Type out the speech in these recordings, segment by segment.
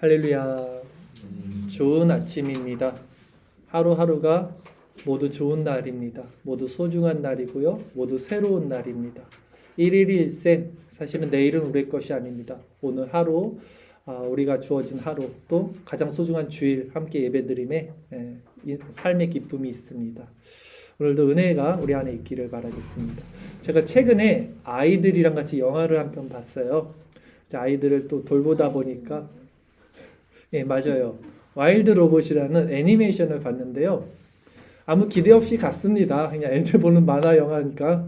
할렐루야. 좋은 아침입니다. 하루하루가 모두 좋은 날입니다. 모두 소중한 날이고요. 모두 새로운 날입니다. 1일 1생, 사실은 내일은 우리 것이 아닙니다. 오늘 하루, 우리가 주어진 하루, 또 가장 소중한 주일 함께 예배드림에 삶의 기쁨이 있습니다. 오늘도 은혜가 우리 안에 있기를 바라겠습니다. 제가 최근에 아이들이랑 같이 영화를 한 편 봤어요. 아이들을 또 돌보다 보니까 맞아요. 와일드 로봇이라는 애니메이션을 봤는데요. 아무 기대 없이 갔습니다. 그냥 애들 보는 만화 영화니까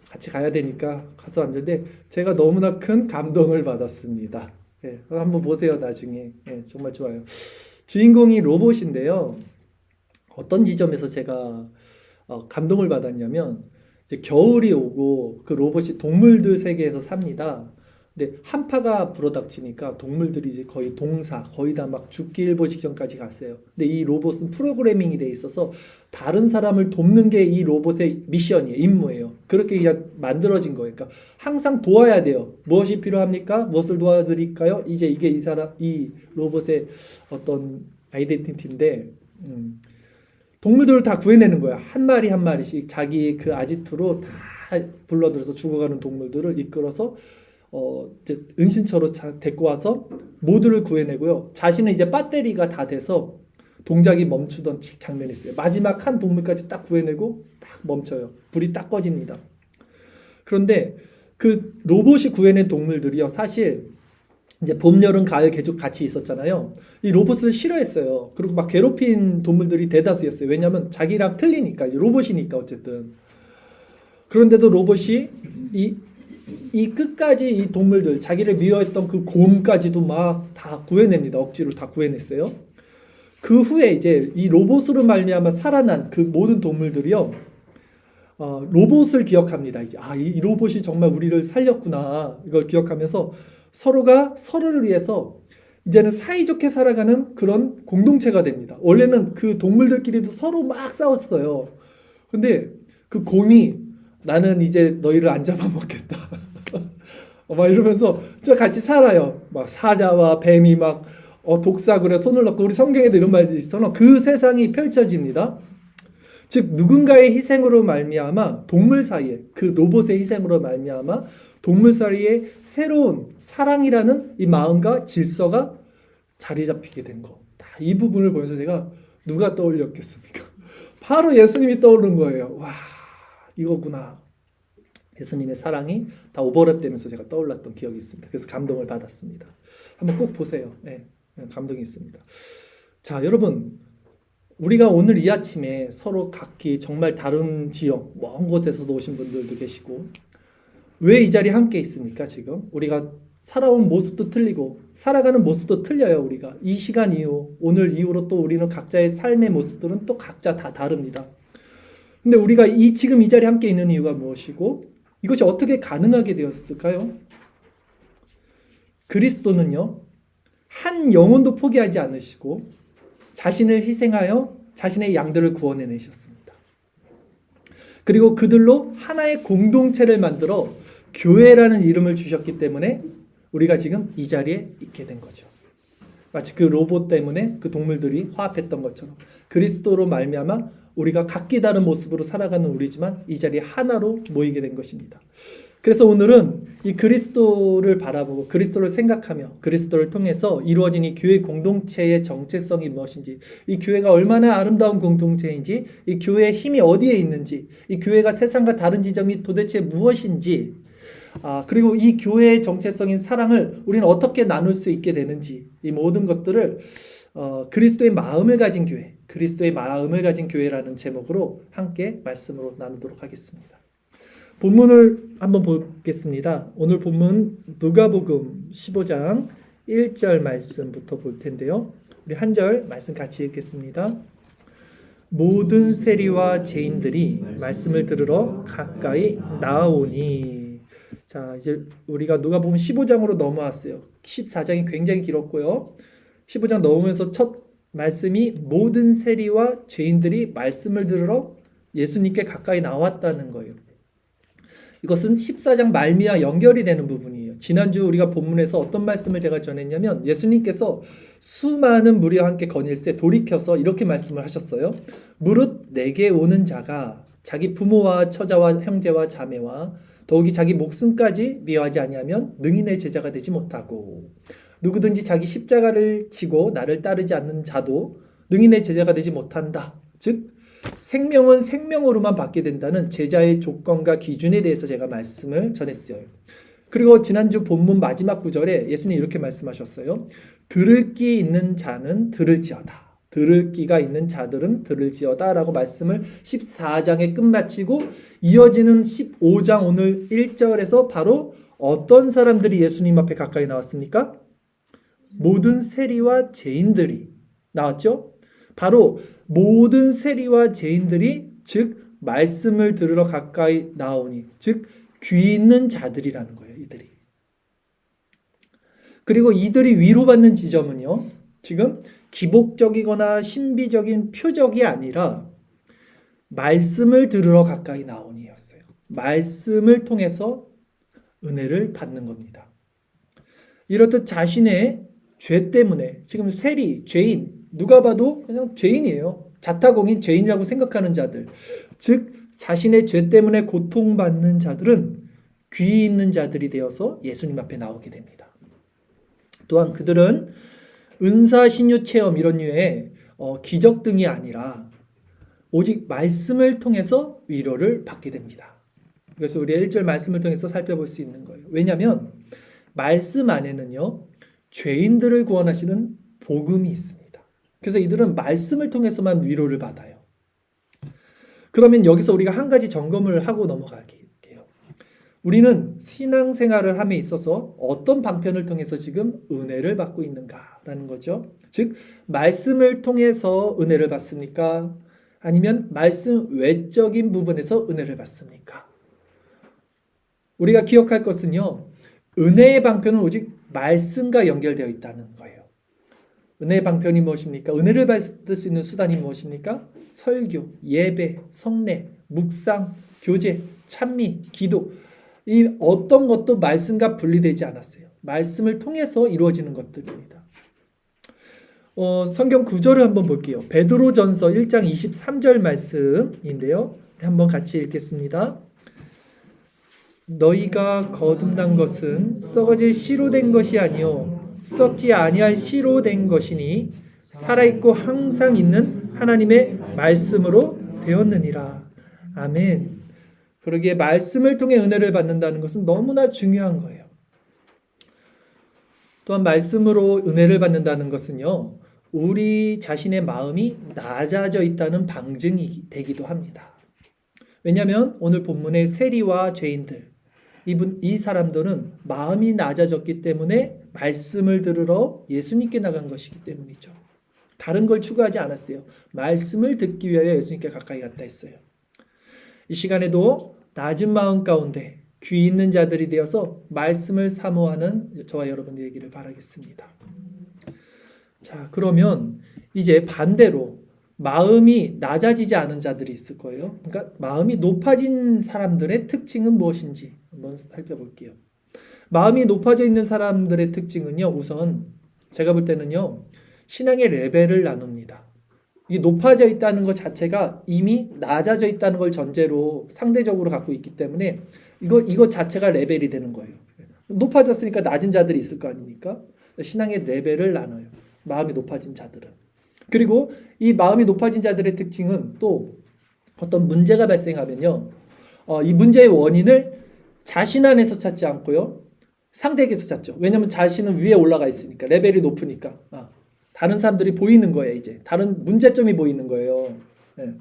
같이 가야 되니까 가서 왔는데 제가 너무나 큰 감동을 받았습니다. 한번 보세요. 나중에. 정말 좋아요. 주인공이 로봇인데요. 어떤 지점에서 제가 감동을 받았냐면 이제 겨울이 오고 그 로봇이 동물들 세계에서 삽니다. 근데 한파가 불어닥치니까 동물들이 이제 거의 거의 다 막 죽기 일보 직전까지 갔어요. 근데 이 로봇은 프로그래밍이 돼 있어서 다른 사람을 돕는 게 이 로봇의 미션이에요. 임무예요. 그렇게 그냥 만들어진 거예요. 그러니까 항상 도와야 돼요. 무엇이 필요합니까? 무엇을 도와드릴까요? 이제 이게 이 로봇의 어떤 아이덴티티인데, 동물들을 다 구해내는 거야. 한 마리 한 마리씩 자기 그 아지트로 다 불러들여서 죽어가는 동물들을 이끌어서 이제 은신처로 데리고 와서 모두를 구해내고요. 자신은 이제 배터리가 다 돼서 동작이 멈추던 장면이 있어요. 마지막 한 동물까지 딱 구해내고 딱 멈춰요. 불이 딱 꺼집니다. 그런데 그 로봇이 구해낸 동물들이요. 사실 이제 봄, 여름, 가을 계속 같이 있었잖아요. 이 로봇을 싫어했어요. 그리고 막 괴롭힌 동물들이 대다수였어요. 왜냐하면 자기랑 틀리니까, 이제 로봇이니까 어쨌든. 그런데도 로봇이 이 끝까지 이 동물들, 자기를 미워했던 그 곰까지도 막 다 구해냅니다. 억지로 다 구해냈어요. 그 후에 이제 이 로봇으로 말미암아 살아난 그 모든 동물들이요, 로봇을 기억합니다. 이제 이 로봇이 정말 우리를 살렸구나, 이걸 기억하면서 서로가 서로를 위해서 이제는 사이좋게 살아가는 그런 공동체가 됩니다. 원래는 그 동물들끼리도 서로 막 싸웠어요. 근데 그 곰이 나는 이제 너희를 안 잡아먹겠다. 막 이러면서 저 같이 살아요. 막 사자와 뱀이 막 독사굴에 손을 넣고, 우리 성경에도 이런 말이 있어요. 그 세상이 펼쳐집니다. 즉 누군가의 희생으로 말미암아 동물 사이에, 그 로봇의 희생으로 말미암아 동물 사이에 새로운 사랑이라는 이 마음과 질서가 자리 잡히게 된 거. 이 부분을 보면서 제가 누가 떠올렸겠습니까? 바로 예수님이 떠오른 거예요. 와, 이거구나. 예수님의 사랑이 다 오버랩되면서 제가 떠올랐던 기억이 있습니다. 그래서 감동을 받았습니다. 한번 꼭 보세요. 감동이 있습니다. 자, 여러분, 우리가 오늘 이 아침에 서로 각기 정말 다른 지역, 먼 곳에서도 오신 분들도 계시고, 왜 이 자리에 함께 있습니까? 지금 우리가 살아온 모습도 틀리고 살아가는 모습도 틀려요. 우리가 이 시간 이후, 오늘 이후로 또 우리는 각자의 삶의 모습들은 또 각자 다 다릅니다. 근데 우리가 지금 이 자리에 함께 있는 이유가 무엇이고, 이것이 어떻게 가능하게 되었을까요? 그리스도는요, 한 영혼도 포기하지 않으시고 자신을 희생하여 자신의 양들을 구원해내셨습니다. 그리고 그들로 하나의 공동체를 만들어 교회라는 이름을 주셨기 때문에 우리가 지금 이 자리에 있게 된 거죠. 마치 그 로봇 때문에 그 동물들이 화합했던 것처럼 그리스도로 말미암아 우리가 각기 다른 모습으로 살아가는 우리지만 이 자리에 하나로 모이게 된 것입니다. 그래서 오늘은 이 그리스도를 바라보고 그리스도를 생각하며 그리스도를 통해서 이루어진 이 교회 공동체의 정체성이 무엇인지, 이 교회가 얼마나 아름다운 공동체인지, 이 교회의 힘이 어디에 있는지, 이 교회가 세상과 다른 지점이 도대체 무엇인지, 그리고 이 교회의 정체성인 사랑을 우리는 어떻게 나눌 수 있게 되는지, 이 모든 것들을 그리스도의 마음을 가진 교회, 그리스도의 마음을 가진 교회라는 제목으로 함께 말씀으로 나누도록 하겠습니다. 본문을 한번 보겠습니다. 오늘 본문 누가복음 15장 1절 말씀부터 볼 텐데요. 우리 한 절 말씀 같이 읽겠습니다. 모든 세리와 죄인들이 말씀을 들으러 가까이 나아오니. 자, 이제 우리가 누가복음 15장으로 넘어왔어요. 14장이 굉장히 길었고요. 15장 넘으면서 첫 말씀이 모든 세리와 죄인들이 말씀을 들으러 예수님께 가까이 나왔다는 거예요. 이것은 14장 말미와 연결이 되는 부분이에요. 지난주 우리가 본문에서 어떤 말씀을 제가 전했냐면 예수님께서 수많은 무리와 함께 거닐세 돌이켜서 이렇게 말씀을 하셨어요. 무릇 내게 오는 자가 자기 부모와 처자와 형제와 자매와 더욱이 자기 목숨까지 미워하지 아니하면 능히 내 제자가 되지 못하고 누구든지 자기 십자가를 지고 나를 따르지 않는 자도 능히 내 제자가 되지 못한다. 즉 생명은 생명으로만 받게 된다는 제자의 조건과 기준에 대해서 제가 말씀을 전했어요. 그리고 지난주 본문 마지막 구절에 예수님이 이렇게 말씀하셨어요. 들을 귀 있는 자는 들을지어다. 들을 귀가 있는 자들은 들을지어다 라고 말씀을 14장에 끝마치고 이어지는 15장 오늘 1절에서 바로 어떤 사람들이 예수님 앞에 가까이 나왔습니까? 모든 세리와 죄인들이 나왔죠. 바로 모든 세리와 죄인들이 즉 말씀을 들으러 가까이 나오니 즉 귀 있는 자들이라는 거예요. 이들이. 그리고 이들이 위로받는 지점은요. 지금 기복적이거나 신비적인 표적이 아니라 말씀을 들으러 가까이 나오니였어요. 말씀을 통해서 은혜를 받는 겁니다. 이렇듯 자신의 죄 때문에 지금 세리, 죄인 누가 봐도 그냥 죄인이에요. 자타공인 죄인이라고 생각하는 자들 즉 자신의 죄 때문에 고통받는 자들은 귀 있는 자들이 되어서 예수님 앞에 나오게 됩니다. 또한 그들은 은사, 신유 체험 이런 류의 기적 등이 아니라 오직 말씀을 통해서 위로를 받게 됩니다. 그래서 우리 1절 말씀을 통해서 살펴볼 수 있는 거예요. 왜냐하면 말씀 안에는요 죄인들을 구원하시는 복음이 있습니다. 그래서 이들은 말씀을 통해서만 위로를 받아요. 그러면 여기서 우리가 한 가지 점검을 하고 넘어갈게요. 우리는 신앙생활을 함에 있어서 어떤 방편을 통해서 지금 은혜를 받고 있는가라는 거죠. 즉 말씀을 통해서 은혜를 받습니까? 아니면 말씀 외적인 부분에서 은혜를 받습니까? 우리가 기억할 것은요. 은혜의 방편은 오직 말씀과 연결되어 있다는 거예요. 은혜의 방편이 무엇입니까? 은혜를 받을 수 있는 수단이 무엇입니까? 설교, 예배, 성례, 묵상, 교제, 찬미, 기도 이 어떤 것도 말씀과 분리되지 않았어요. 말씀을 통해서 이루어지는 것들입니다. 성경 구절을 한번 볼게요. 베드로전서 1장 23절 말씀인데요. 한번 같이 읽겠습니다. 너희가 거듭난 것은 썩어질 씨로 된 것이 아니요 썩지 아니할 씨로 된 것이니 살아있고 항상 있는 하나님의 말씀으로 되었느니라. 아멘. 그러기에 말씀을 통해 은혜를 받는다는 것은 너무나 중요한 거예요. 또한 말씀으로 은혜를 받는다는 것은요. 우리 자신의 마음이 낮아져 있다는 방증이 되기도 합니다. 왜냐하면 오늘 본문의 세리와 죄인들 이 사람들은 마음이 낮아졌기 때문에 말씀을 들으러 예수님께 나간 것이기 때문이죠. 다른 걸 추구하지 않았어요. 말씀을 듣기 위하여 예수님께 가까이 갔다 했어요. 이 시간에도 낮은 마음 가운데 귀 있는 자들이 되어서 말씀을 사모하는 저와 여러분이 되기를 바라겠습니다. 자, 그러면 이제 반대로 마음이 낮아지지 않은 자들이 있을 거예요. 그러니까 마음이 높아진 사람들의 특징은 무엇인지 한번 살펴볼게요. 마음이 높아져 있는 사람들의 특징은요. 우선 제가 볼 때는요. 신앙의 레벨을 나눕니다. 이 높아져 있다는 것 자체가 이미 낮아져 있다는 걸 전제로 상대적으로 갖고 있기 때문에 이거 자체가 레벨이 되는 거예요. 높아졌으니까 낮은 자들이 있을 거 아닙니까? 신앙의 레벨을 나눠요. 마음이 높아진 자들은. 그리고 이 마음이 높아진 자들의 특징은 또 어떤 문제가 발생하면요. 이 문제의 원인을 자신 안에서 찾지 않고요. 상대에게서 찾죠. 왜냐하면 자신은 위에 올라가 있으니까. 레벨이 높으니까. 다른 사람들이 보이는 거예요. 이제. 다른 문제점이 보이는 거예요. 네.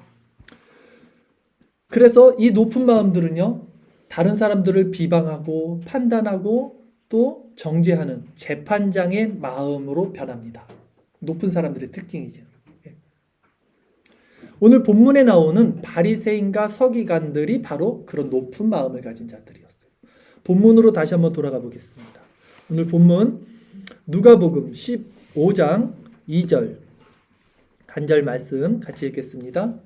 그래서 이 높은 마음들은요. 다른 사람들을 비방하고 판단하고 또 정죄하는 재판장의 마음으로 변합니다. 높은 사람들의 특징이죠. 오늘 본문에 나오는 바리새인과 서기관들이 바로 그런 높은 마음을 가진 자들이었어요. 본문으로 다시 한번 돌아가 보겠습니다. 오늘 본문 누가복음 15장 2절 한 절 말씀 같이 읽겠습니다.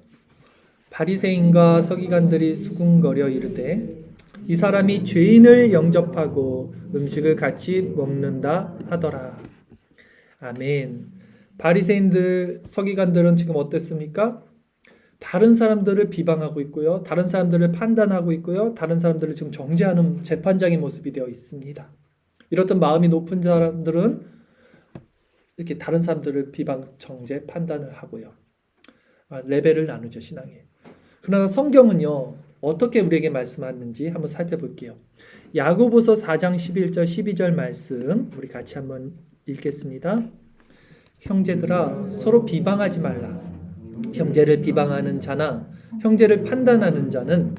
바리새인과 서기관들이 수군거려 이르되 이 사람이 죄인을 영접하고 음식을 같이 먹는다 하더라. 아멘. 바리새인들, 서기관들은 지금 어땠습니까? 다른 사람들을 비방하고 있고요. 다른 사람들을 판단하고 있고요. 다른 사람들을 지금 정죄하는 재판장의 모습이 되어 있습니다. 이렇던 마음이 높은 사람들은 이렇게 다른 사람들을 비방, 정죄, 판단을 하고요. 레벨을 나누죠, 신앙에. 그러나 성경은요, 어떻게 우리에게 말씀하는지 한번 살펴볼게요. 야고보서 4장 11절 12절 말씀 우리 같이 한번 읽겠습니다. 형제들아 서로 비방하지 말라. 형제를 비방하는 자나 형제를 판단하는 자는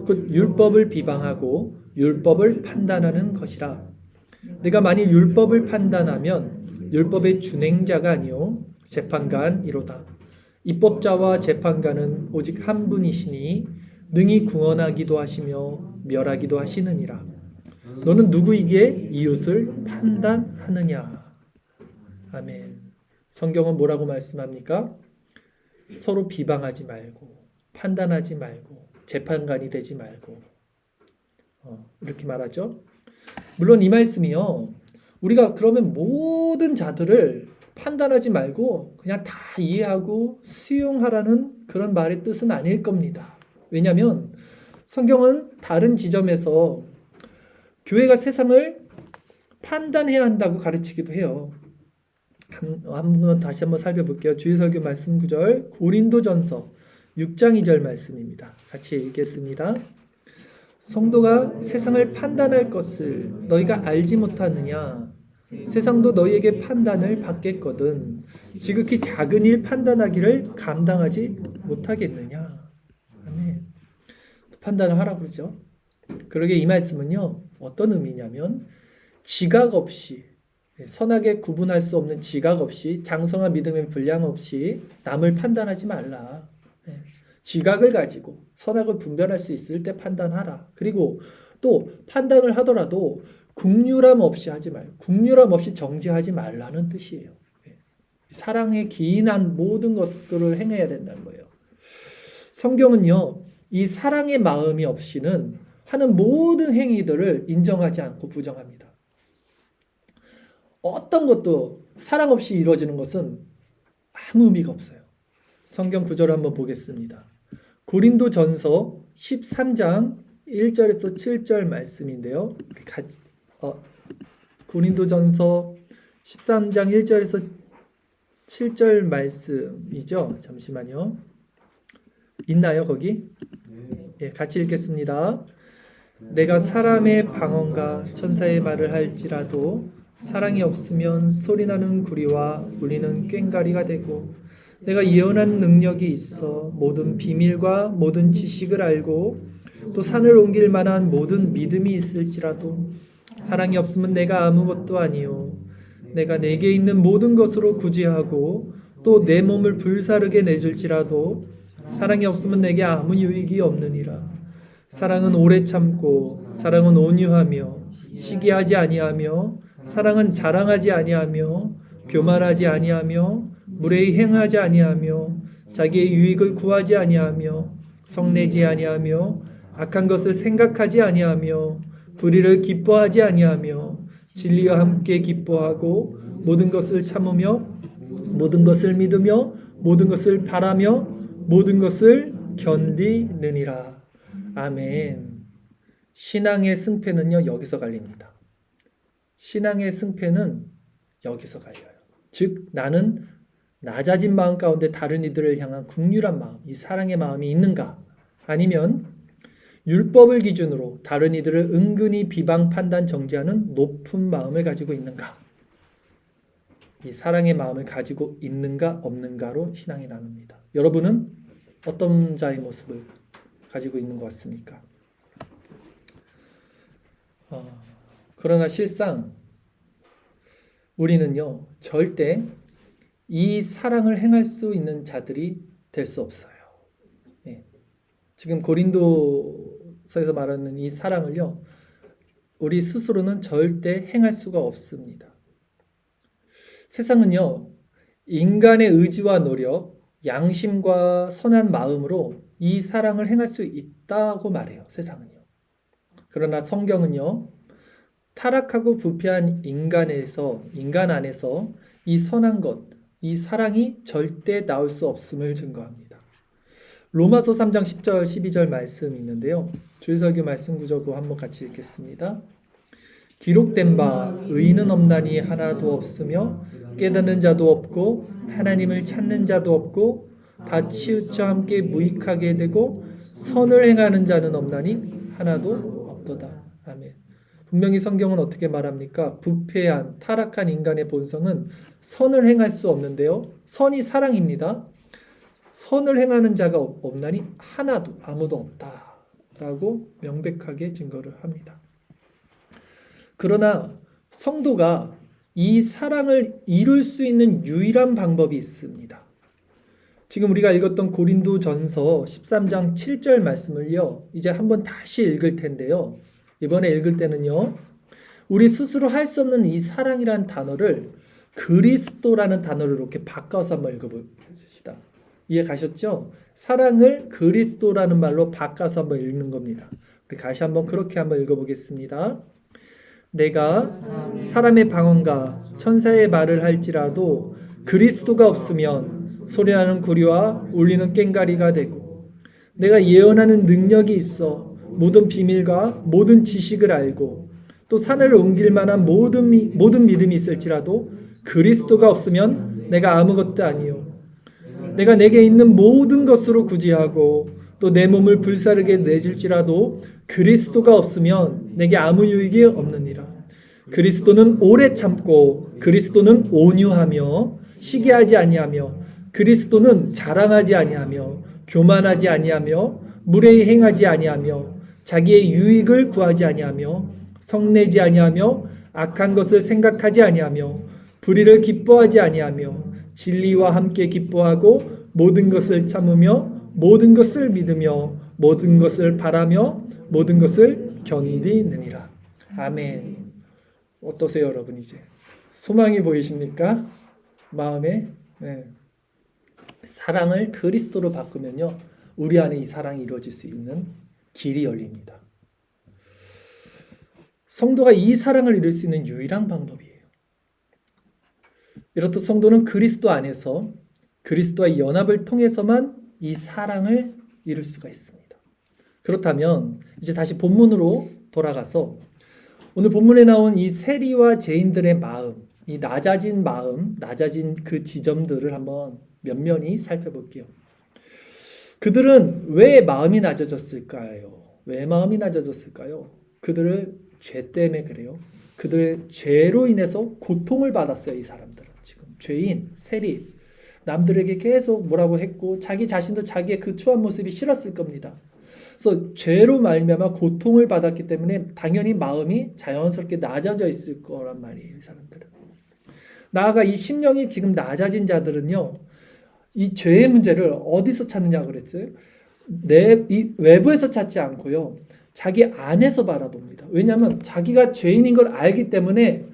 곧 율법을 비방하고 율법을 판단하는 것이라. 내가 만일 율법을 판단하면 율법의 준행자가 아니요 재판관이로다. 입법자와 재판관은 오직 한 분이시니 능히 구원하기도 하시며 멸하기도 하시느니라. 너는 누구에게 이웃을 판단하느냐? 아멘. 성경은 뭐라고 말씀합니까? 서로 비방하지 말고 판단하지 말고 재판관이 되지 말고 이렇게 말하죠. 물론 이 말씀이요, 우리가 그러면 모든 자들을 판단하지 말고 그냥 다 이해하고 수용하라는 그런 말의 뜻은 아닐 겁니다. 왜냐하면 성경은 다른 지점에서 교회가 세상을 판단해야 한다고 가르치기도 해요. 한번 다시 한번 살펴볼게요. 주일설교 말씀 구절 고린도전서 6장 2절 말씀입니다. 같이 읽겠습니다. 성도가 세상을 판단할 것을 너희가 알지 못하느냐? 세상도 너희에게 판단을 받겠거든 지극히 작은 일 판단하기를 감당하지 못하겠느냐? 아멘. 판단을 하라고 그러죠. 그러게 이 말씀은요, 어떤 의미냐면 지각 없이, 선악에 구분할 수 없는 지각 없이, 장성한 믿음의 분량 없이 남을 판단하지 말라. 지각을 가지고 선악을 분별할 수 있을 때 판단하라. 그리고 또 판단을 하더라도 국률함 없이 하지 말고, 국률함 없이 정죄하지 말라는 뜻이에요. 사랑에 기인한 모든 것들을 행해야 된다는 거예요. 성경은요, 이 사랑의 마음이 없이는 하는 모든 행위들을 인정하지 않고 부정합니다. 어떤 것도 사랑 없이 이루어지는 것은 아무 의미가 없어요. 성경 구절을 한번 보겠습니다. 고린도전서 13장 1절에서 7절 말씀인데요. 고린도전서 13장 1절에서 7절 말씀이죠. 잠시만요. 있나요, 거기? 예, 같이 읽겠습니다. 내가 사람의 방언과 천사의 말을 할지라도 사랑이 없으면 소리나는 구리와 울리는 꽹과리가 되고, 내가 예언하는 능력이 있어 모든 비밀과 모든 지식을 알고 또 산을 옮길 만한 모든 믿음이 있을지라도 사랑이 없으면 내가 아무것도 아니요 내가 내게 있는 모든 것으로 구제하고 또 내 몸을 불사르게 내줄지라도 사랑이 없으면 내게 아무 유익이 없느니라. 사랑은 오래 참고 사랑은 온유하며 시기하지 아니하며 사랑은 자랑하지 아니하며 교만하지 아니하며 무례히 행하지 아니하며 자기의 유익을 구하지 아니하며 성내지 아니하며 악한 것을 생각하지 아니하며 불의를 기뻐하지 아니하며 진리와 함께 기뻐하고 모든 것을 참으며 모든 것을 믿으며 모든 것을 바라며 모든 것을 견디느니라. 아멘. 신앙의 승패는요, 여기서 갈립니다. 신앙의 승패는 여기서 갈려요. 즉 나는 낮아진 마음 가운데 다른 이들을 향한 긍휼한 마음, 이 사랑의 마음이 있는가? 아니면 율법을 기준으로 다른 이들을 은근히 비방, 판단, 정죄하는 높은 마음을 가지고 있는가? 이 사랑의 마음을 가지고 있는가 없는가로 신앙이 나눕니다. 여러분은 어떤 자의 모습을 가지고 있는 것 같습니까? 그러나 실상 우리는요, 절대 이 사랑을 행할 수 있는 자들이 될 수 없어요. 네. 지금 고린도서에서 말하는 이 사랑을요, 우리 스스로는 절대 행할 수가 없습니다. 세상은요, 인간의 의지와 노력, 양심과 선한 마음으로 이 사랑을 행할 수 있다고 말해요. 세상은요. 그러나 성경은요, 타락하고 부패한 인간 안에서 이 선한 것, 이 사랑이 절대 나올 수 없음을 증거합니다. 로마서 3장 10절 12절 말씀이 있는데요. 주일설교 말씀 구절 그거 한번 같이 읽겠습니다. 기록된 바 의인은 없나니 하나도 없으며 깨닫는 자도 없고 하나님을 찾는 자도 없고 다 치우쳐 함께 무익하게 되고 선을 행하는 자는 없나니 하나도 없도다. 아멘. 분명히 성경은 어떻게 말합니까? 부패한 타락한 인간의 본성은 선을 행할 수 없는데요. 선이 사랑입니다. 선을 행하는 자가 없나니 하나도 아무도 없다라고 명백하게 증거를 합니다. 그러나 성도가 이 사랑을 이룰 수 있는 유일한 방법이 있습니다. 지금 우리가 읽었던 고린도전서 13장 7절 말씀을요, 이제 한번 다시 읽을 텐데요. 이번에 읽을 때는요, 우리 스스로 할 수 없는 이 사랑이라는 단어를 그리스도라는 단어로 이렇게 바꿔서 한번 읽어봅시다. 이해 가셨죠? 사랑을 그리스도라는 말로 바꿔서 한번 읽는 겁니다. 우리 다시 한번 그렇게 한번 읽어보겠습니다. 내가 사람의 방언과 천사의 말을 할지라도 그리스도가 없으면 소리나는 구리와 울리는 꽹과리가 되고, 내가 예언하는 능력이 있어 모든 비밀과 모든 지식을 알고 또 산을 옮길 만한 모든 믿음이 있을지라도 그리스도가 없으면 내가 아무것도 아니요. 내가 내게 있는 모든 것으로 구제하고 또 내 몸을 불사르게 내줄지라도 그리스도가 없으면 내게 아무 유익이 없느니라. 그리스도는 오래 참고 그리스도는 온유하며 시기하지 아니하며 그리스도는 자랑하지 아니하며 교만하지 아니하며 무례히 행하지 아니하며 자기의 유익을 구하지 아니하며 성내지 아니하며 악한 것을 생각하지 아니하며 불의를 기뻐하지 아니하며 진리와 함께 기뻐하고 모든 것을 참으며 모든 것을 믿으며 모든 것을 바라며 모든 것을 견디느니라. 아멘. 어떠세요, 여러분? 이제 소망이 보이십니까? 마음에 사랑을 그리스도로 바꾸면요, 우리 안에 이 사랑이 이루어질 수 있는 길이 열립니다. 성도가 이 사랑을 이룰 수 있는 유일한 방법이에요. 이렇듯 성도는 그리스도 안에서 그리스도와 연합을 통해서만 이 사랑을 이룰 수가 있습니다. 그렇다면 이제 다시 본문으로 돌아가서 오늘 본문에 나온 이 세리와 죄인들의 마음, 이 낮아진 마음, 낮아진 그 지점들을 한번 면면히 살펴볼게요. 그들은 왜 마음이 낮아졌을까요? 왜 마음이 낮아졌을까요? 그들을 죄 때문에 그래요. 그들의 죄로 인해서 고통을 받았어요. 이 사람들은 지금 죄인, 세리, 남들에게 계속 뭐라고 했고 자기 자신도 자기의 그 추한 모습이 싫었을 겁니다. 그래서 죄로 말미암아 고통을 받았기 때문에 당연히 마음이 자연스럽게 낮아져 있을 거란 말이에요. 이 사람들은. 나아가 이 심령이 지금 낮아진 자들은요, 이 죄의 문제를 어디서 찾느냐 그랬어요? 이 외부에서 찾지 않고요, 자기 안에서 바라봅니다. 왜냐하면 자기가 죄인인 걸 알기 때문에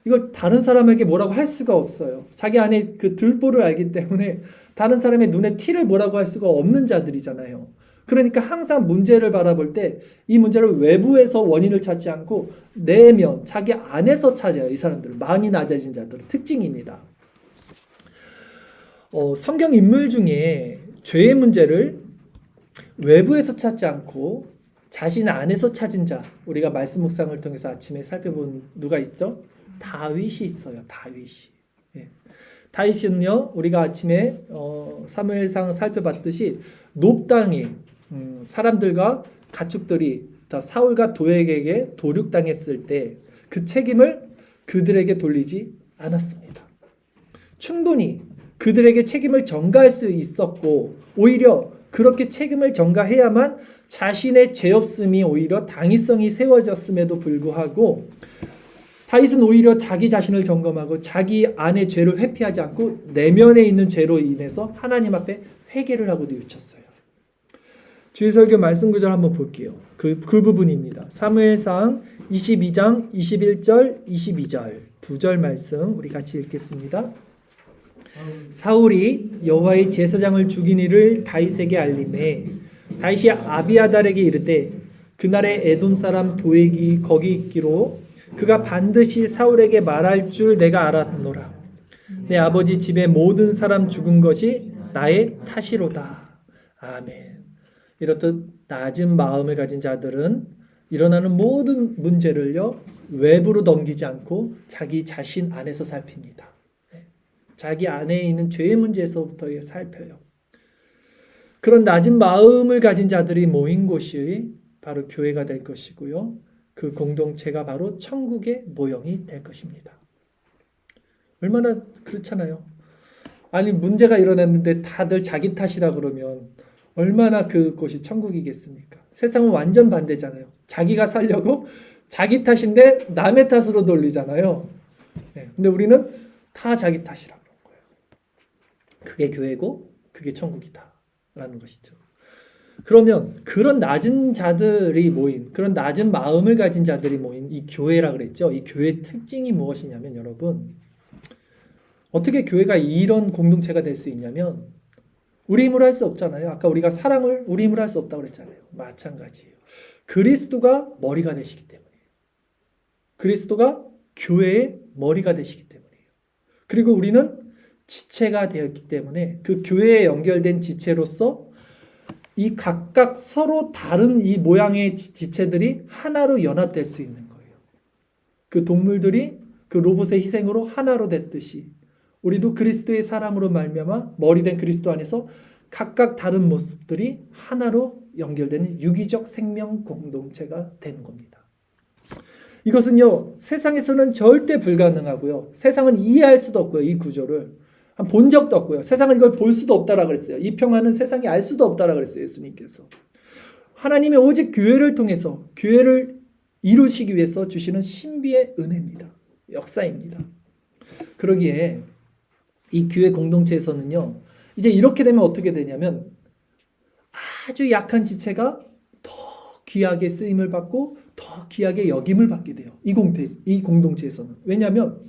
이걸 다른 사람에게 뭐라고 할 수가 없어요. 자기 안에 그 들보를 알기 때문에 다른 사람의 눈에 티를 뭐라고 할 수가 없는 자들이잖아요. 그러니까 항상 문제를 바라볼 때 이 문제를 외부에서 원인을 찾지 않고 내면, 자기 안에서 찾아요. 이 사람들, 마음이 낮아진 자들의 특징입니다. 성경 인물 중에 죄의 문제를 외부에서 찾지 않고 자신 안에서 찾은 자, 우리가 말씀 묵상을 통해서 아침에 살펴본 누가 있죠? 다윗이 있어요. 다윗이. 예. 다윗은요, 우리가 아침에 사무엘상 살펴봤듯이 높당에 사람들과 가축들이 다 사울과 도액에게 도륙당했을 때 그 책임을 그들에게 돌리지 않았습니다. 충분히 그들에게 책임을 전가할 수 있었고, 오히려 그렇게 책임을 전가해야만 자신의 죄 없음이 오히려 당위성이 세워졌음에도 불구하고 다윗은 오히려 자기 자신을 점검하고 자기 안의 죄를 회피하지 않고 내면에 있는 죄로 인해서 하나님 앞에 회개를 하고 뉘우쳤어요. 주일설교 말씀 구절 한번 볼게요. 그 부분입니다. 사무엘상 22장 21절 22절 두 절 말씀 우리 같이 읽겠습니다. 사울이 여호와의 제사장을 죽인 일을 다윗에게 알림해 다윗이 아비아달에게 이르되 그날에 에돔 사람 도액이 거기 있기로 그가 반드시 사울에게 말할 줄 내가 알았노라. 내 아버지 집의 모든 사람 죽은 것이 나의 탓이로다. 아멘. 이렇듯 낮은 마음을 가진 자들은 일어나는 모든 문제를요 외부로 넘기지 않고 자기 자신 안에서 살핍니다. 자기 안에 있는 죄의 문제에서부터 살펴요. 그런 낮은 마음을 가진 자들이 모인 곳이 바로 교회가 될 것이고요. 그 공동체가 바로 천국의 모형이 될 것입니다. 얼마나 그렇잖아요. 아니 문제가 일어났는데 다들 자기 탓이라 그러면 얼마나 그곳이 천국이겠습니까? 세상은 완전 반대잖아요. 자기가 살려고 자기 탓인데 남의 탓으로 돌리잖아요. 근데 우리는 다 자기 탓이라 그런 거예요. 그게 교회고 그게 천국이다라는 것이죠. 그러면 그런 낮은 자들이 모인, 그런 낮은 마음을 가진 자들이 모인 이 교회라 그랬죠. 이 교회의 특징이 무엇이냐면 여러분, 어떻게 교회가 이런 공동체가 될 수 있냐면 우리 힘으로 할 수 없잖아요. 아까 우리가 사랑을 우리 힘으로 할 수 없다고 그랬잖아요. 마찬가지예요. 그리스도가 머리가 되시기 때문이에요. 그리스도가 교회의 머리가 되시기 때문이에요. 그리고 우리는 지체가 되었기 때문에 그 교회에 연결된 지체로서 이 각각 서로 다른 이 모양의 지체들이 하나로 연합될 수 있는 거예요. 그 동물들이 그 로봇의 희생으로 하나로 됐듯이 우리도 그리스도의 사람으로 말미암아 머리된 그리스도 안에서 각각 다른 모습들이 하나로 연결되는 유기적 생명 공동체가 되는 겁니다. 이것은요 세상에서는 절대 불가능하고요. 세상은 이해할 수도 없고요. 이 구조를 본 적도 없고요. 세상은 이걸 볼 수도 없다라고 그랬어요. 이 평화는 세상이 알 수도 없다라고 그랬어요. 예수님께서. 하나님이 오직 교회를 통해서 교회를 이루시기 위해서 주시는 신비의 은혜입니다. 역사입니다. 그러기에 이 교회 공동체에서는요. 이제 이렇게 되면 어떻게 되냐면 아주 약한 지체가 더 귀하게 쓰임을 받고 더 귀하게 여김을 받게 돼요. 이 공동체에서는. 왜냐하면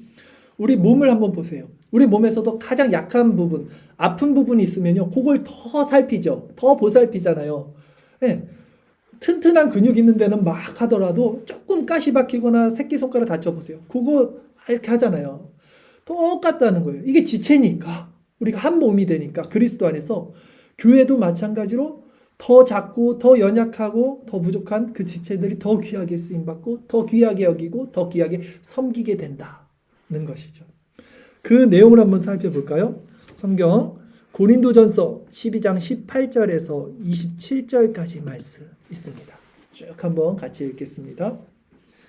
우리 몸을 한번 보세요. 우리 몸에서도 가장 약한 부분, 아픈 부분이 있으면요. 그걸 더 살피죠. 더 보살피잖아요. 네. 튼튼한 근육 있는 데는 막 하더라도 조금 가시 박히거나 새끼손가락 다쳐보세요. 그거 이렇게 하잖아요. 똑같다는 거예요. 이게 지체니까. 우리가 한 몸이 되니까 그리스도 안에서 교회도 마찬가지로 더 작고 더 연약하고 더 부족한 그 지체들이 더 귀하게 쓰임받고 더 귀하게 여기고 더 귀하게 섬기게 된다는 것이죠. 그 내용을 한번 살펴볼까요? 성경 고린도전서 12장 18절에서 27절까지 말씀 있습니다. 쭉 한번 같이 읽겠습니다.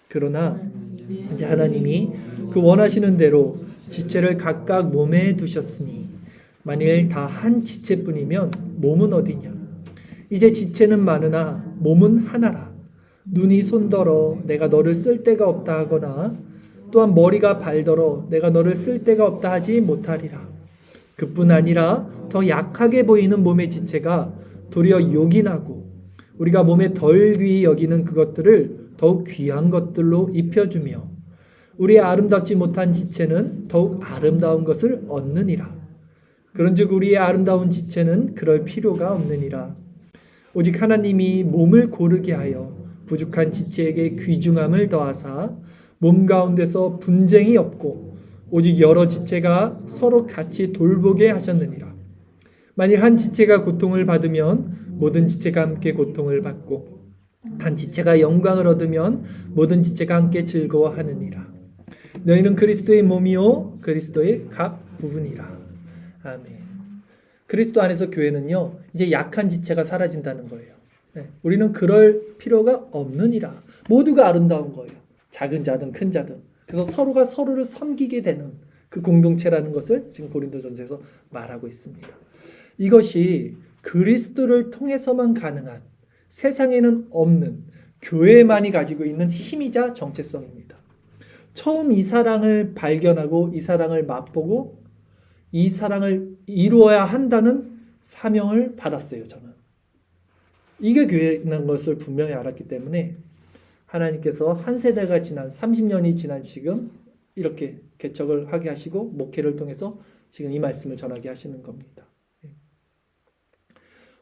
그러나 이제 하나님이 그 원하시는 대로 지체를 각각 몸에 두셨으니 만일 다 한 지체뿐이면 몸은 어디냐? 이제 지체는 많으나 몸은 하나라. 눈이 손더러 내가 너를 쓸 데가 없다 하거나 또한 머리가 발더러 내가 너를 쓸 데가 없다 하지 못하리라. 그뿐 아니라 더 약하게 보이는 몸의 지체가 도리어 요긴하고 우리가 몸에 덜 귀히 여기는 그것들을 더욱 귀한 것들로 입혀주며 우리의 아름답지 못한 지체는 더욱 아름다운 것을 얻느니라. 그런즉 우리의 아름다운 지체는 그럴 필요가 없느니라. 오직 하나님이 몸을 고르게 하여 부족한 지체에게 귀중함을 더하사 몸 가운데서 분쟁이 없고 오직 여러 지체가 서로 같이 돌보게 하셨느니라. 만일 한 지체가 고통을 받으면 모든 지체가 함께 고통을 받고 한 지체가 영광을 얻으면 모든 지체가 함께 즐거워하느니라. 너희는 그리스도의 몸이요 그리스도의 각 부분이라. 아멘. 그리스도 안에서 교회는요 이제 약한 지체가 사라진다는 거예요. 우리는 그럴 필요가 없느니라. 모두가 아름다운 거예요. 작은 자든 큰 자든. 그래서 서로가 서로를 섬기게 되는 그 공동체라는 것을 지금 고린도전서에서 말하고 있습니다. 이것이 그리스도를 통해서만 가능한 세상에는 없는 교회만이 가지고 있는 힘이자 정체성입니다. 처음 이 사랑을 발견하고 이 사랑을 맛보고 이 사랑을 이루어야 한다는 사명을 받았어요. 저는. 이게 교회라는 것을 분명히 알았기 때문에 하나님께서 한 세대가 지난 30년이 지난 지금 이렇게 개척을 하게 하시고 목회를 통해서 지금 이 말씀을 전하게 하시는 겁니다.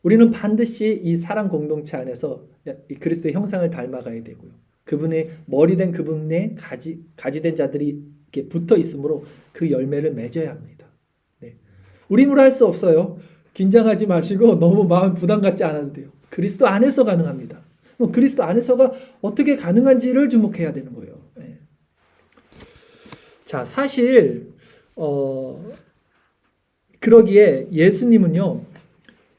우리는 반드시 이 사랑 공동체 안에서 이 그리스도의 형상을 닮아가야 되고요. 그분의 머리된 그분의 가지된 자들이 이렇게 붙어 있으므로 그 열매를 맺어야 합니다. 네. 우리 힘으로 할 수 없어요. 긴장하지 마시고 너무 마음 부담 갖지 않아도 돼요. 그리스도 안에서 가능합니다. 그리스도 안에서가 어떻게 가능한지를 주목해야 되는 거예요. 네. 자, 사실 그러기에 예수님은요,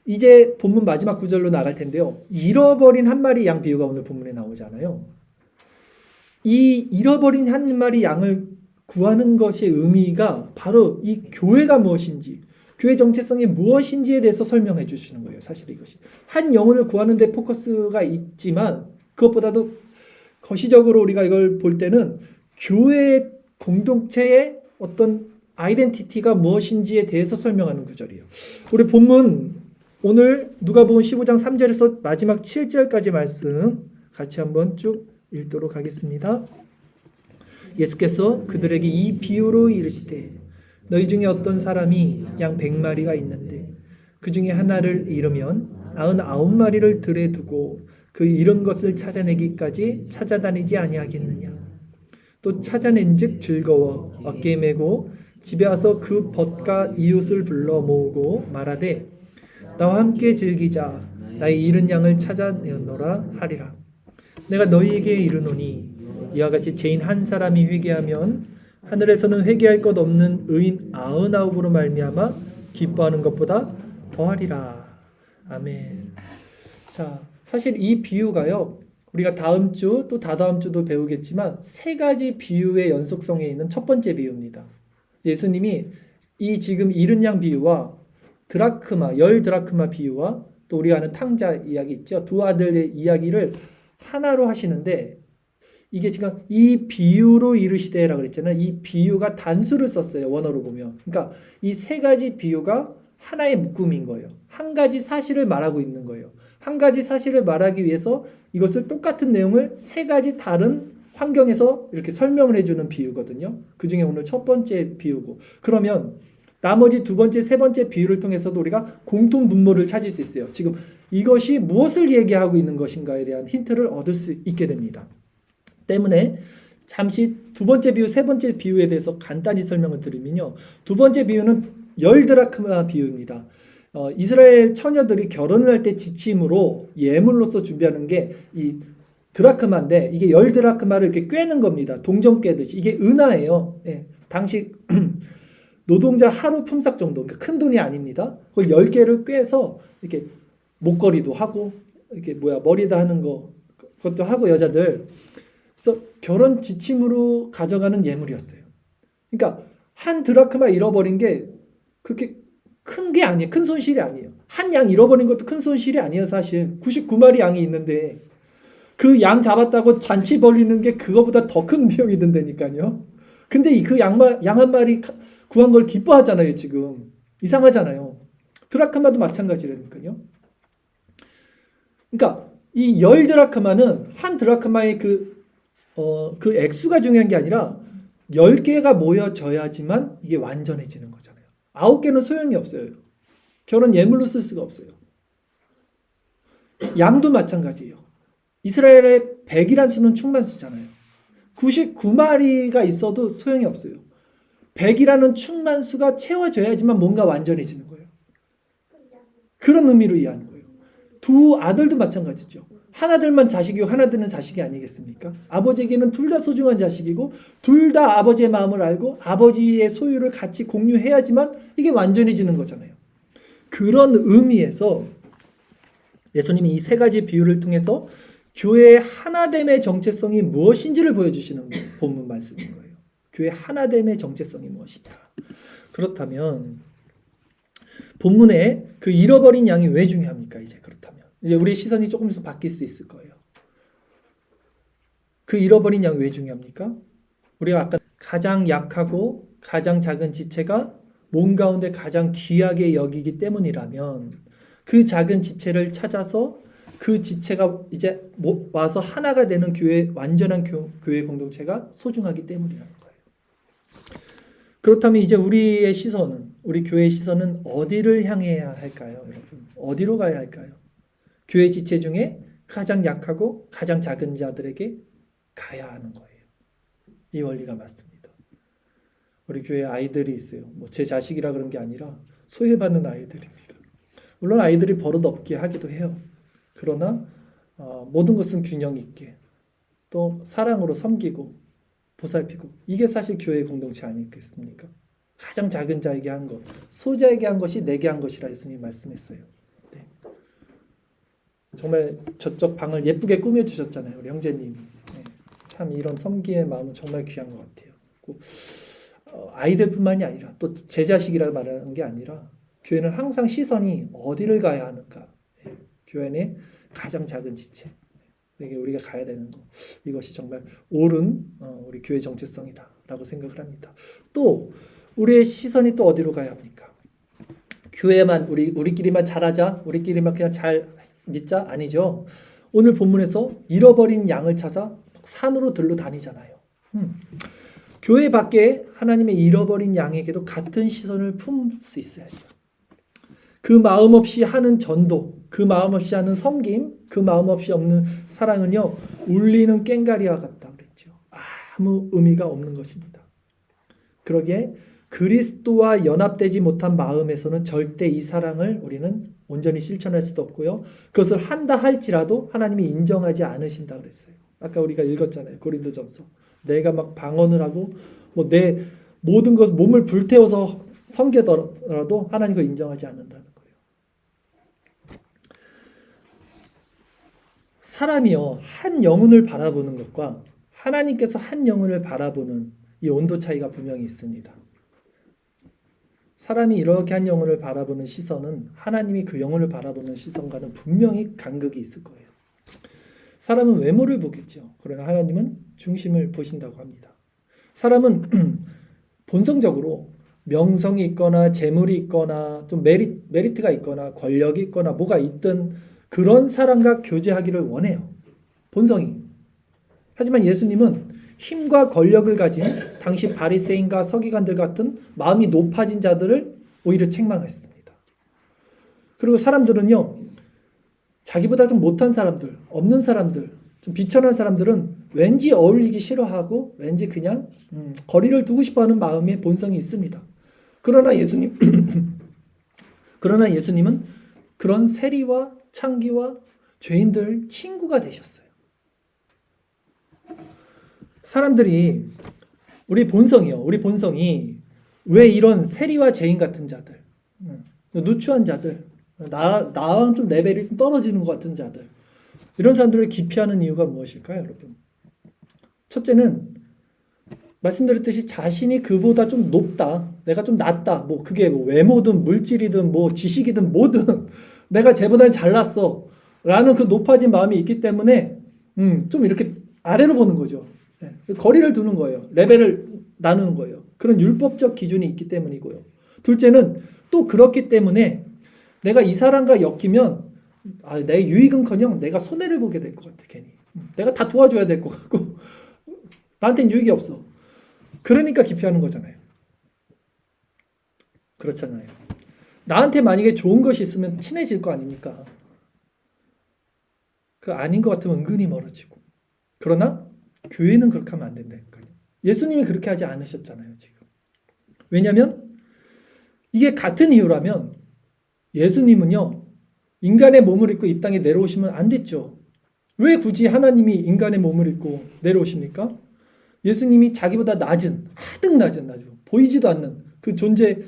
이제 본문 마지막 구절로 나갈 텐데요, 잃어버린 한 마리 양 비유가 오늘 본문에 나오잖아요. 이 잃어버린 한 마리 양을 구하는 것의 의미가 바로 이 교회가 무엇인지, 교회 정체성이 무엇인지에 대해서 설명해 주시는 거예요. 사실 이것이 한 영혼을 구하는 데 포커스가 있지만, 그것보다도 거시적으로 우리가 이걸 볼 때는 교회 공동체의 어떤 아이덴티티가 무엇인지에 대해서 설명하는 구절이에요. 우리 본문 오늘 누가복음 15장 3절에서 마지막 7절까지 말씀 같이 한번 쭉 읽도록 하겠습니다. 예수께서 그들에게 이 비유로 이르시되 너희 중에 어떤 사람이 양 100마리가 있는데 그 중에 하나를 잃으면 99마리를 들에 두고 그 잃은 것을 찾아내기까지 찾아다니지 아니하겠느냐. 또 찾아낸즉 즐거워 어깨에 메고 집에 와서 그 벗과 이웃을 불러 모으고 말하되 나와 함께 즐기자 나의 잃은 양을 찾아내었노라 하리라. 내가 너희에게 이르노니 이와 같이 죄인 한 사람이 회개하면 하늘에서는 회개할 것 없는 의인 99으로 말미암아 기뻐하는 것보다 더하리라. 아멘. 자, 사실 이 비유가요, 우리가 다음 주 또 다다음 주도 배우겠지만 세 가지 비유의 연속성에 있는 첫 번째 비유입니다. 예수님이 이 지금 잃은 양 비유와 드라크마, 10드라크마 비유와 또 우리가 아는 탕자 이야기 있죠. 두 아들의 이야기를 하나로 하시는데, 이게 지금 이 비유로 이르시되라고 그랬잖아요. 이 비유가 단수를 썼어요. 원어로 보면. 그러니까 이 세 가지 비유가 하나의 묶음인 거예요. 한 가지 사실을 말하고 있는 거예요. 한 가지 사실을 말하기 위해서 이것을 똑같은 내용을 세 가지 다른 환경에서 이렇게 설명을 해주는 비유거든요. 그 중에 오늘 첫 번째 비유고, 그러면 나머지 두 번째, 세 번째 비유를 통해서도 우리가 공통 분모를 찾을 수 있어요. 지금 이것이 무엇을 얘기하고 있는 것인가에 대한 힌트를 얻을 수 있게 됩니다. 때문에 잠시 두 번째 비유, 세 번째 비유에 대해서 간단히 설명을 드리면요. 두 번째 비유는 10드라크마 비유입니다. 이스라엘 처녀들이 결혼을 할 때 지침으로 예물로서 준비하는 게 이 드라크마인데, 이게 10드라크마를 이렇게 꿰는 겁니다. 동전 꿰듯이. 이게 은하예요. 예, 당시 노동자 하루 품삯 정도, 그러니까 큰 돈이 아닙니다. 그걸 10개를 꿰서 이렇게 목걸이도 하고, 이렇게 머리다 하는 거, 그것도 하고, 여자들. 그래서 결혼 지침으로 가져가는 예물이었어요. 그러니까 한 드라크마 잃어버린 게 그렇게 큰 게 아니에요. 큰 손실이 아니에요. 한 양 잃어버린 것도 큰 손실이 아니에요. 사실 99마리 양이 있는데 그 양 잡았다고 잔치 벌리는 게 그거보다 더 큰 비용이 든다니까요. 근데 그 양 한 마리 구한 걸 기뻐하잖아요. 지금 이상하잖아요. 드라크마도 마찬가지라니까요. 그러니까 이 10드라크마는 한 드라크마의 그 액수가 중요한 게 아니라 10개가 모여져야지만 이게 완전해지는 거잖아요. 9개는 소용이 없어요. 결혼 예물로 쓸 수가 없어요. 양도 마찬가지예요. 이스라엘의 100이란 수는 충만수잖아요. 99마리가 있어도 소용이 없어요. 100이라는 충만수가 채워져야지만 뭔가 완전해지는 거예요. 그런 의미로 이해하는 거예요. 두 아들도 마찬가지죠. 하나들만 자식이고 하나들은 자식이 아니겠습니까? 아버지에게는 둘 다 소중한 자식이고 둘 다 아버지의 마음을 알고 아버지의 소유를 같이 공유해야지만 이게 완전해지는 거잖아요. 그런 의미에서 예수님이 이 세 가지 비유를 통해서 교회의 하나됨의 정체성이 무엇인지를 보여주시는 본문 말씀인 거예요. 교회 하나됨의 정체성이 무엇이냐. 그렇다면 본문에 그 잃어버린 양이 왜 중요합니까? 이제 우리의 시선이 조금 더 바뀔 수 있을 거예요. 그 잃어버린 양이 왜 중요합니까? 우리가 아까 가장 약하고 가장 작은 지체가 몸 가운데 가장 귀하게 여기기 때문이라면 그 작은 지체를 찾아서 그 지체가 이제 와서 하나가 되는 교회, 완전한 교회 공동체가 소중하기 때문이라는 거예요. 그렇다면 이제 우리의 시선은, 우리 교회의 시선은 어디를 향해야 할까요, 여러분? 어디로 가야 할까요? 교회 지체 중에 가장 약하고 가장 작은 자들에게 가야 하는 거예요. 이 원리가 맞습니다. 우리 교회에 아이들이 있어요. 뭐 제 자식이라 그런 게 아니라 소외받는 아이들입니다. 물론 아이들이 버릇 없게 하기도 해요. 그러나 모든 것은 균형 있게 또 사랑으로 섬기고 보살피고, 이게 사실 교회의 공동체 아니겠습니까? 가장 작은 자에게 한 것, 소자에게 한 것이 내게 한 것이라 예수님이 말씀했어요. 네. 정말 저쪽 방을 예쁘게 꾸며주셨잖아요, 우리 형제님이. 네. 참 이런 섬김의 마음은 정말 귀한 것 같아요. 아이들뿐만이 아니라 또 제 자식이라 말하는 게 아니라 교회는 항상 시선이 어디를 가야 하는가. 네. 교회는 가장 작은 지체, 이게 우리가 가야 되는 거, 이것이 정말 옳은 우리 교회 정체성이다라고 생각을 합니다. 또 우리의 시선이 또 어디로 가야 합니까? 교회만 우리끼리만 잘하자, 우리끼리만 그냥 잘 믿자, 아니죠. 오늘 본문에서 잃어버린 양을 찾아 산으로 들러 다니잖아요. 교회 밖에 하나님의 잃어버린 양에게도 같은 시선을 품을 수 있어야죠. 그 마음 없이 하는 전도, 그 마음 없이 하는 섬김, 그 마음 없이 없는 사랑은요, 울리는 꽹과리와 같다 그랬죠. 아무 의미가 없는 것입니다. 그러기에 그리스도와 연합되지 못한 마음에서는 절대 이 사랑을 우리는 온전히 실천할 수도 없고요. 그것을 한다 할지라도 하나님이 인정하지 않으신다 그랬어요. 아까 우리가 읽었잖아요. 고린도전서. 내가 막 방언을 하고 뭐 내 모든 것 몸을 불태워서 섬기더라도 하나님 그거 인정하지 않는다는 거예요. 사람이요, 한 영혼을 바라보는 것과 하나님께서 한 영혼을 바라보는 이 온도 차이가 분명히 있습니다. 사람이 이렇게 한 영혼을 바라보는 시선은 하나님이 그 영혼을 바라보는 시선과는 분명히 간극이 있을 거예요. 사람은 외모를 보겠죠. 그러나 하나님은 중심을 보신다고 합니다. 사람은 본성적으로 명성이 있거나 재물이 있거나 좀 메리트가 있거나 권력이 있거나 뭐가 있든 그런 사람과 교제하기를 원해요. 본성이. 하지만 예수님은 힘과 권력을 가진 당시 바리새인과 서기관들 같은 마음이 높아진 자들을 오히려 책망했습니다. 그리고 사람들은요, 자기보다 좀 못한 사람들, 없는 사람들, 좀 비천한 사람들은 왠지 어울리기 싫어하고 왠지 그냥 거리를 두고 싶어하는 마음의 본성이 있습니다. 그러나 예수님은 그런 세리와 창기와 죄인들 친구가 되셨어요. 사람들이 우리 본성이 왜 이런 세리와 죄인 같은 자들, 누추한 자들, 나랑 좀 레벨이 좀 떨어지는 것 같은 자들, 이런 사람들을 기피하는 이유가 무엇일까요, 여러분? 첫째는 말씀드렸듯이 자신이 그보다 좀 높다, 내가 좀 낫다, 뭐 그게 뭐 외모든 물질이든 뭐 지식이든 뭐든 내가 쟤보다 잘났어 라는 그 높아진 마음이 있기 때문에 좀 이렇게 아래로 보는 거죠. 네. 거리를 두는 거예요. 레벨을 나누는 거예요. 그런 율법적 기준이 있기 때문이고요. 둘째는 또 그렇기 때문에 내가 이 사람과 엮이면 내 유익은커녕 내가 손해를 보게 될 것 같아. 괜히 내가 다 도와줘야 될 것 같고 나한테는 유익이 없어. 그러니까 기피하는 거잖아요. 그렇잖아요. 나한테 만약에 좋은 것이 있으면 친해질 거 아닙니까? 그 아닌 것 같으면 은근히 멀어지고. 그러나 교회는 그렇게 하면 안 된다니까요. 예수님이 그렇게 하지 않으셨잖아요, 지금. 왜냐하면 이게 같은 이유라면 예수님은요, 인간의 몸을 입고 이 땅에 내려오시면 안 됐죠. 왜 굳이 하나님이 인간의 몸을 입고 내려오십니까? 예수님이 자기보다 하등 낮은 보이지도 않는 그 존재를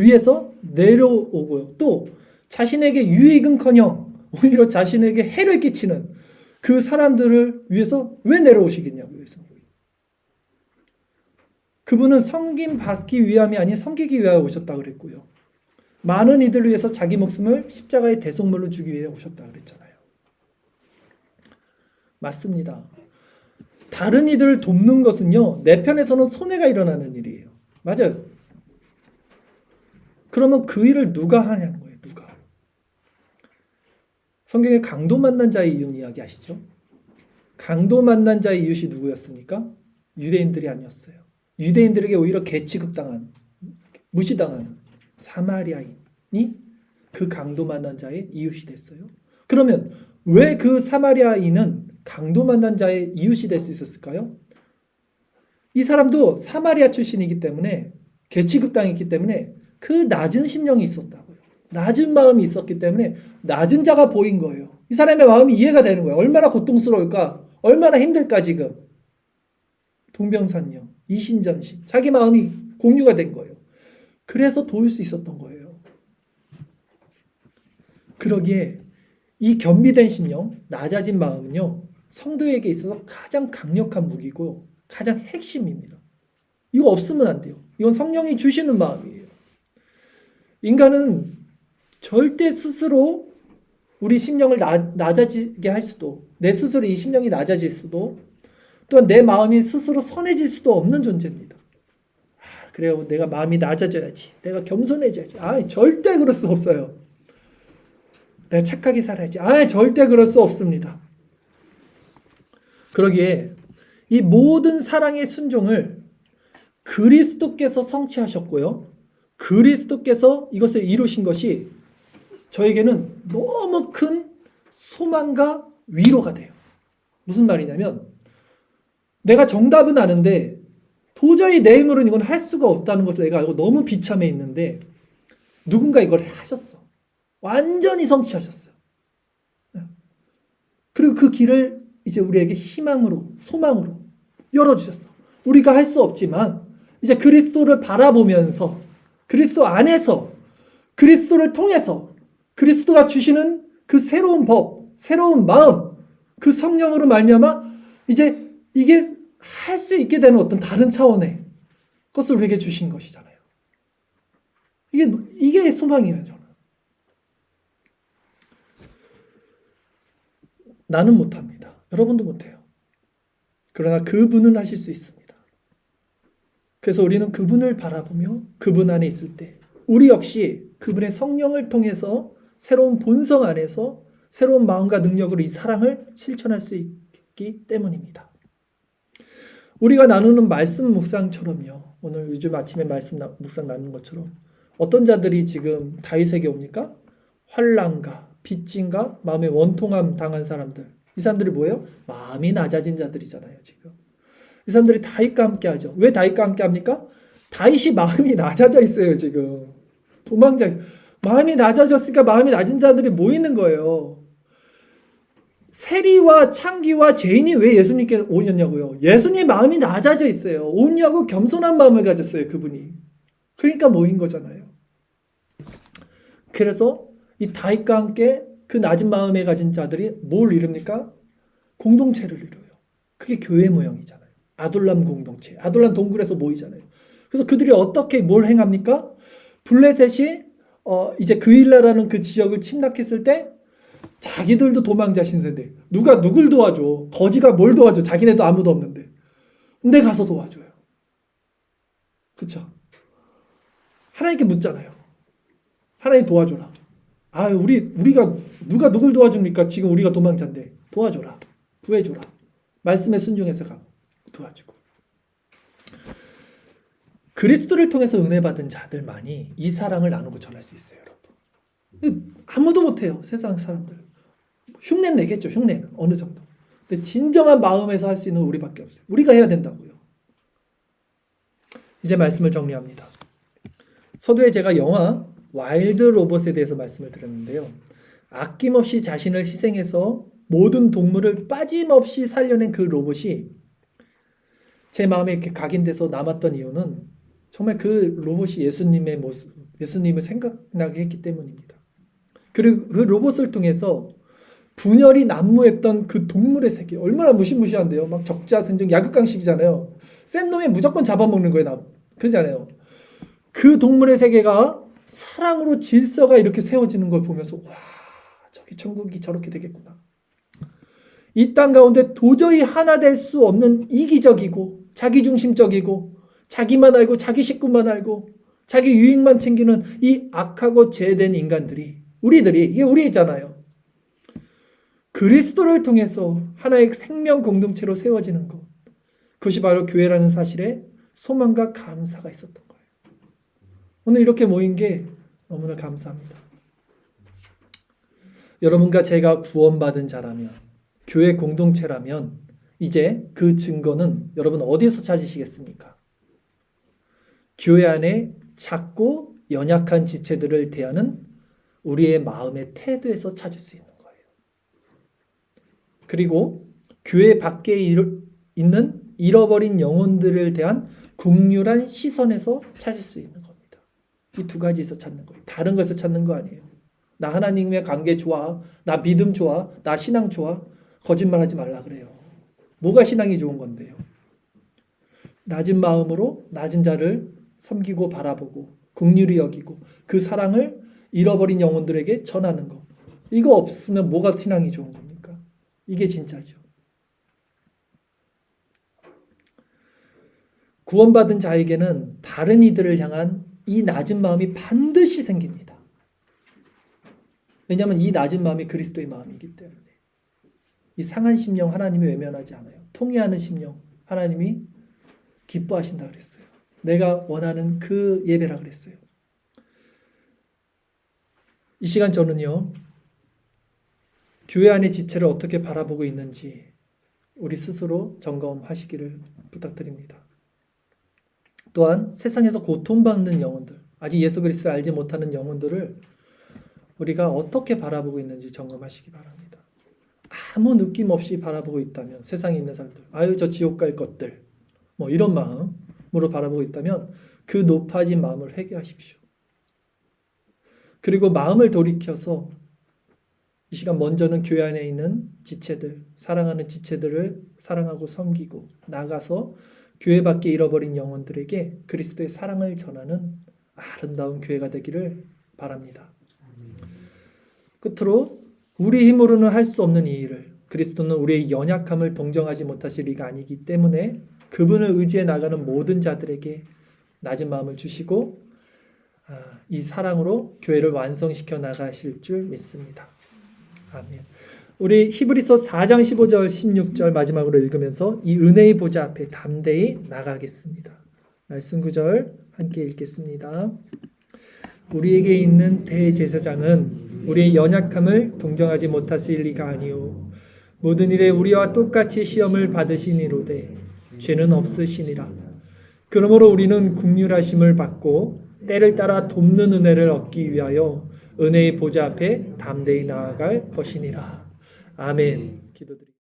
위해서 내려오고요. 또 자신에게 유익은커녕 오히려 자신에게 해를 끼치는 그 사람들을 위해서 왜 내려오시겠냐고요. 그분은 섬김 받기 위함이 아닌 섬기기 위하여 오셨다고 그랬고요. 많은 이들을 위해서 자기 목숨을 십자가의 대속물로 주기 위해 오셨다고 그랬잖아요. 맞습니다. 다른 이들을 돕는 것은요, 내 편에서는 손해가 일어나는 일이에요. 맞아요. 그러면 그 일을 누가 하냐는 거예요. 누가. 성경에 강도 만난 자의 이웃 이야기 아시죠? 강도 만난 자의 이웃이 누구였습니까? 유대인들이 아니었어요. 유대인들에게 오히려 개취급당한, 무시당한 사마리아인이 그 강도 만난 자의 이웃이 됐어요. 그러면 왜 그 사마리아인은 강도 만난 자의 이웃이 될 수 있었을까요? 이 사람도 사마리아 출신이기 때문에 계취급당했기 때문에 그 낮은 심령이 있었다고요. 낮은 마음이 있었기 때문에 낮은 자가 보인 거예요. 이 사람의 마음이 이해가 되는 거예요. 얼마나 고통스러울까? 얼마나 힘들까 지금. 동병상련, 이신전신. 자기 마음이 공유가 된 거예요. 그래서 도울 수 있었던 거예요. 그러기에 이 겸비된 심령, 낮아진 마음은요. 성도에게 있어서 가장 강력한 무기고 가장 핵심입니다. 이거 없으면 안 돼요. 이건 성령이 주시는 마음이에요. 인간은 절대 스스로 우리 심령을 낮아지게 할 수도, 내 스스로 이 심령이 낮아질 수도, 또한 내 마음이 스스로 선해질 수도 없는 존재입니다. 그래요. 내가 마음이 낮아져야지. 내가 겸손해져야지. 절대 그럴 수 없어요. 내가 착하게 살아야지. 절대 그럴 수 없습니다. 그러기에 이 모든 사랑의 순종을 그리스도께서 성취하셨고요. 그리스도께서 이것을 이루신 것이 저에게는 너무 큰 소망과 위로가 돼요. 무슨 말이냐면 내가 정답은 아는데 도저히 내 힘으로는 이건 할 수가 없다는 것을 내가 알고 너무 비참해 있는데 누군가 이걸 하셨어. 완전히 성취하셨어요. 그리고 그 길을 이제 우리에게 희망으로, 소망으로 열어주셨어. 우리가 할 수 없지만 이제 그리스도를 바라보면서 그리스도 안에서 그리스도를 통해서 그리스도가 주시는 그 새로운 법, 새로운 마음, 그 성령으로 말미암아 이제 이게 할 수 있게 되는 어떤 다른 차원의 것을 우리에게 주신 것이잖아요. 이게 소망이에요, 저는. 나는 못합니다. 여러분도 못해요. 그러나 그분은 하실 수 있습니다. 그래서 우리는 그분을 바라보며 그분 안에 있을 때 우리 역시 그분의 성령을 통해서 새로운 본성 안에서 새로운 마음과 능력으로 이 사랑을 실천할 수 있기 때문입니다. 우리가 나누는 말씀 묵상처럼요. 오늘 요즘 아침에 말씀 묵상 나누는 것처럼 어떤 자들이 지금 다윗에게 옵니까? 환난과 빚짐과 마음의 원통함 당한 사람들. 이 사람들이 뭐예요? 마음이 낮아진 자들이잖아요. 지금. 이 사람들이 다윗과 함께 하죠. 왜 다윗과 함께 합니까? 다윗이 마음이 낮아져 있어요. 지금. 마음이 낮아졌으니까 마음이 낮은 자들이 모이는 거예요. 세리와 창기와 죄인이 왜 예수님께 오셨냐고요. 예수님 마음이 낮아져 있어요. 온유하고 겸손한 마음을 가졌어요. 그분이. 그러니까 모인 거잖아요. 그래서 이 다윗과 함께 그 낮은 마음에 가진 자들이 뭘 이룹니까? 공동체를 이루어요. 그게 교회 모형이잖아요. 아둘람 공동체. 아둘람 동굴에서 모이잖아요. 그래서 그들이 어떻게 뭘 행합니까? 블레셋이 이제 그일라라는 그 지역을 침략했을 때 자기들도 도망자 신세인데 누가 누굴 도와줘? 거지가 뭘 도와줘? 자기네도 아무도 없는데. 근데 가서 도와줘요. 그쵸? 하나님께 묻잖아요. 하나님 도와줘라. 우리가 누가 누굴 도와줍니까? 지금 우리가 도망자인데 도와줘라. 구해줘라. 말씀에 순종해서 가고 도와주고. 그리스도를 통해서 은혜 받은 자들만이 이 사랑을 나누고 전할 수 있어요, 여러분. 아무도 못해요, 세상 사람들. 흉내는 내겠죠, 흉내는 어느 정도. 근데 진정한 마음에서 할 수 있는 우리밖에 없어요. 우리가 해야 된다고요. 이제 말씀을 정리합니다. 서두에 제가 영화 와일드 로봇에 대해서 말씀을 드렸는데요. 아낌없이 자신을 희생해서 모든 동물을 빠짐없이 살려낸 그 로봇이 제 마음에 이렇게 각인돼서 남았던 이유는 정말 그 로봇이 예수님의 모습, 예수님을 생각나게 했기 때문입니다. 그리고 그 로봇을 통해서 분열이 난무했던 그 동물의 세계, 얼마나 무시무시한데요. 막 적자생존 약육강식이잖아요. 센 놈이 무조건 잡아먹는 거예요. 그러잖아요. 그 동물의 세계가 사랑으로 질서가 이렇게 세워지는 걸 보면서 와, 저기 천국이 저렇게 되겠구나. 이 땅 가운데 도저히 하나 될 수 없는 이기적이고 자기중심적이고 자기만 알고 자기 식구만 알고 자기 유익만 챙기는 이 악하고 죄된 인간들이, 우리들이, 이게 우리잖아요. 그리스도를 통해서 하나의 생명 공동체로 세워지는 것, 그것이 바로 교회라는 사실에 소망과 감사가 있었던 거예요. 오늘 이렇게 모인 게 너무나 감사합니다. 여러분과 제가 구원받은 자라면, 교회 공동체라면 이제 그 증거는 여러분 어디에서 찾으시겠습니까? 교회 안에 작고 연약한 지체들을 대하는 우리의 마음의 태도에서 찾을 수 있는 거예요. 그리고 교회 밖에 있는 잃어버린 영혼들을 대한 긍휼한 시선에서 찾을 수 있는 겁니다. 이 두 가지에서 찾는 거예요. 다른 것에서 찾는 거 아니에요. 나 하나님의 관계 좋아, 나 믿음 좋아, 나 신앙 좋아. 거짓말하지 말라 그래요. 뭐가 신앙이 좋은 건데요? 낮은 마음으로 낮은 자를 섬기고 바라보고 긍휼히 여기고 그 사랑을 잃어버린 영혼들에게 전하는 것. 이거 없으면 뭐가 신앙이 좋은 겁니까? 이게 진짜죠. 구원받은 자에게는 다른 이들을 향한 이 낮은 마음이 반드시 생깁니다. 왜냐하면 이 낮은 마음이 그리스도의 마음이기 때문에. 이 상한 심령 하나님이 외면하지 않아요. 통회하는 심령 하나님이 기뻐하신다 그랬어요. 내가 원하는 그 예배라 그랬어요. 이 시간 저는요, 교회 안의 지체를 어떻게 바라보고 있는지 우리 스스로 점검하시기를 부탁드립니다. 또한 세상에서 고통받는 영혼들, 아직 예수 그리스도를 알지 못하는 영혼들을 우리가 어떻게 바라보고 있는지 점검하시기 바랍니다. 아무 느낌 없이 바라보고 있다면, 세상에 있는 사람들, 아유 저 지옥 갈 것들, 뭐 이런 마음으로 바라보고 있다면 그 높아진 마음을 회개하십시오. 그리고 마음을 돌이켜서 이 시간 먼저는 교회 안에 있는 지체들, 사랑하는 지체들을 사랑하고 섬기고 나가서 교회 밖에 잃어버린 영혼들에게 그리스도의 사랑을 전하는 아름다운 교회가 되기를 바랍니다. 끝으로 우리 힘으로는 할 수 없는 이 일을, 그리스도는 우리의 연약함을 동정하지 못하실 이가 아니기 때문에 그분을 의지해 나가는 모든 자들에게 낮은 마음을 주시고 이 사랑으로 교회를 완성시켜 나가실 줄 믿습니다. 아멘. 우리 히브리서 4장 15절 16절 마지막으로 읽으면서 이 은혜의 보좌 앞에 담대히 나가겠습니다. 말씀 구절 함께 읽겠습니다. 우리에게 있는 대제사장은 우리의 연약함을 동정하지 못하실 리가 아니요 모든 일에 우리와 똑같이 시험을 받으시니로되 죄는 없으시니라. 그러므로 우리는 긍휼하심을 받고 때를 따라 돕는 은혜를 얻기 위하여 은혜의 보좌 앞에 담대히 나아갈 것이니라. 아멘. 기도드립니다.